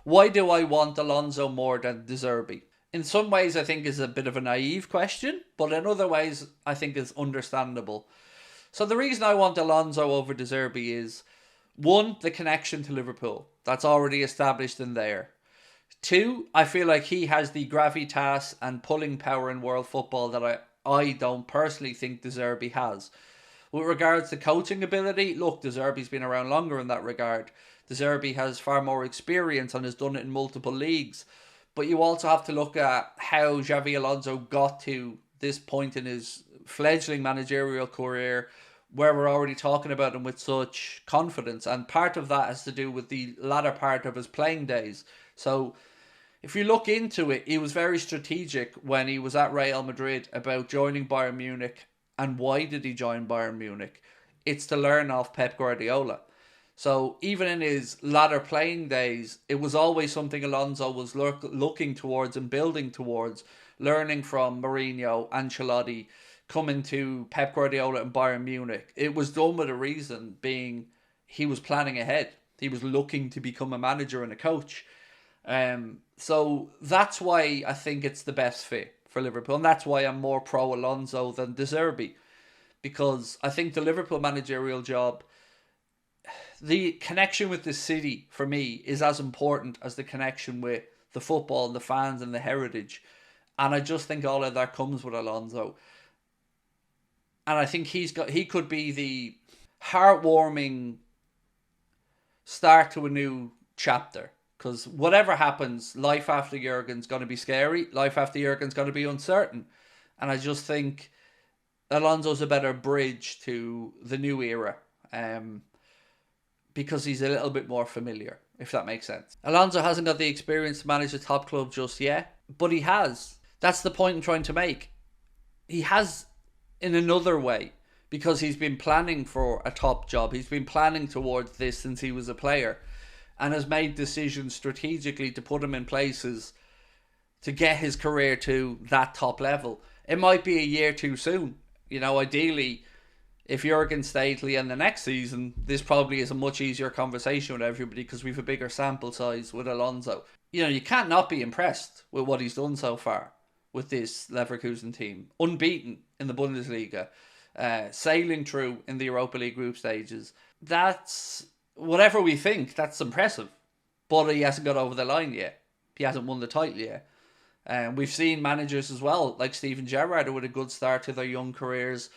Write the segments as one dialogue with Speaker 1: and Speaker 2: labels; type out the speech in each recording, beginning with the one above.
Speaker 1: Why do I want Alonso more than De Zerbi? In some ways, I think is a bit of a naive question, but in other ways, I think is understandable. So the reason I want Alonso over De Zerbi is one, the connection to Liverpool. That's already established in there. Two, I feel like he has the gravitas and pulling power in world football that I don't personally think De Zerbi has. With regards to coaching ability, look, De Zerbi's been around longer in that regard. De Zerbi has far more experience and has done it in multiple leagues. But you also have to look at how Xavi Alonso got to this point in his fledgling managerial career where we're already talking about him with such confidence. And part of that has to do with the latter part of his playing days. So if you look into it, he was very strategic when he was at Real Madrid about joining Bayern Munich. And why did he join Bayern Munich? It's to learn off Pep Guardiola. So even in his latter playing days, it was always something Alonso was looking towards and building towards, learning from Mourinho, Ancelotti, coming to Pep Guardiola and Bayern Munich. It was done with a reason, being he was planning ahead. He was looking to become a manager and a coach. So that's why I think it's the best fit for Liverpool, and that's why I'm more pro Alonso than De Zerbi, because I think the Liverpool managerial job, the connection with the city for me is as important as the connection with the football and the fans and the heritage, and I just think all of that comes with Alonso, and I think he could be the heartwarming start to a new chapter. Because whatever happens, life after Jurgen's going to be scary. Life after Jurgen's going to be uncertain. And I just think Alonso's a better bridge to the new era. Because he's a little bit more familiar, if that makes sense. Alonso hasn't got the experience to manage a top club just yet. But he has. That's the point I'm trying to make. He has in another way. Because he's been planning for a top job. He's been planning towards this since he was a player. And has made decisions strategically to put him in places to get his career to that top level. It might be a year too soon. Ideally, if Jurgen stayed till the end of next season, this probably is a much easier conversation with everybody because we have a bigger sample size with Alonso. You can't not be impressed with what he's done so far with this Leverkusen team. Unbeaten in the Bundesliga, sailing through in the Europa League group stages. That's... whatever we think, that's impressive. But he hasn't got over the line yet. He hasn't won the title yet. We've seen managers as well, like Steven Gerrard, who had a good start to their young careers.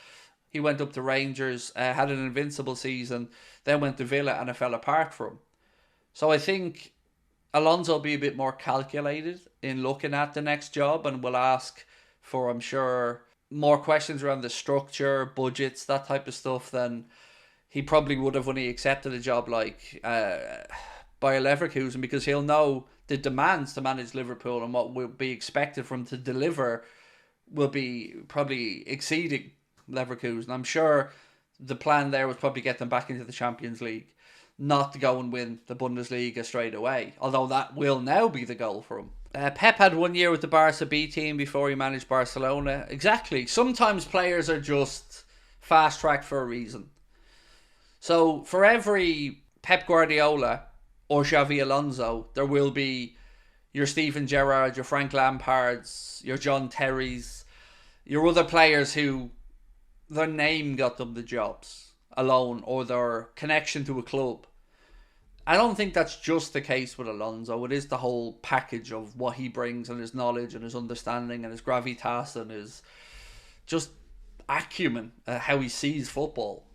Speaker 1: He went up to Rangers, had an invincible season, then went to Villa and it fell apart for him. So I think Alonso will be a bit more calculated in looking at the next job and will ask for, I'm sure, more questions around the structure, budgets, that type of stuff than he probably would have when he accepted a job like Bayer Leverkusen, because he'll know the demands to manage Liverpool and what will be expected from him to deliver will be probably exceeding Leverkusen. I'm sure the plan there was probably get them back into the Champions League, not to go and win the Bundesliga straight away, although that will now be the goal for him. Pep had 1 year with the Barca B team before he managed Barcelona. Exactly. Sometimes players are just fast-tracked for a reason. So for every Pep Guardiola or Xavi Alonso, there will be your Steven Gerrard, your Frank Lampards, your John Terrys, your other players who their name got them the jobs alone, or their connection to a club. I don't think that's just the case with Alonso. It is the whole package of what he brings and his knowledge and his understanding and his gravitas and his just acumen, how he sees football.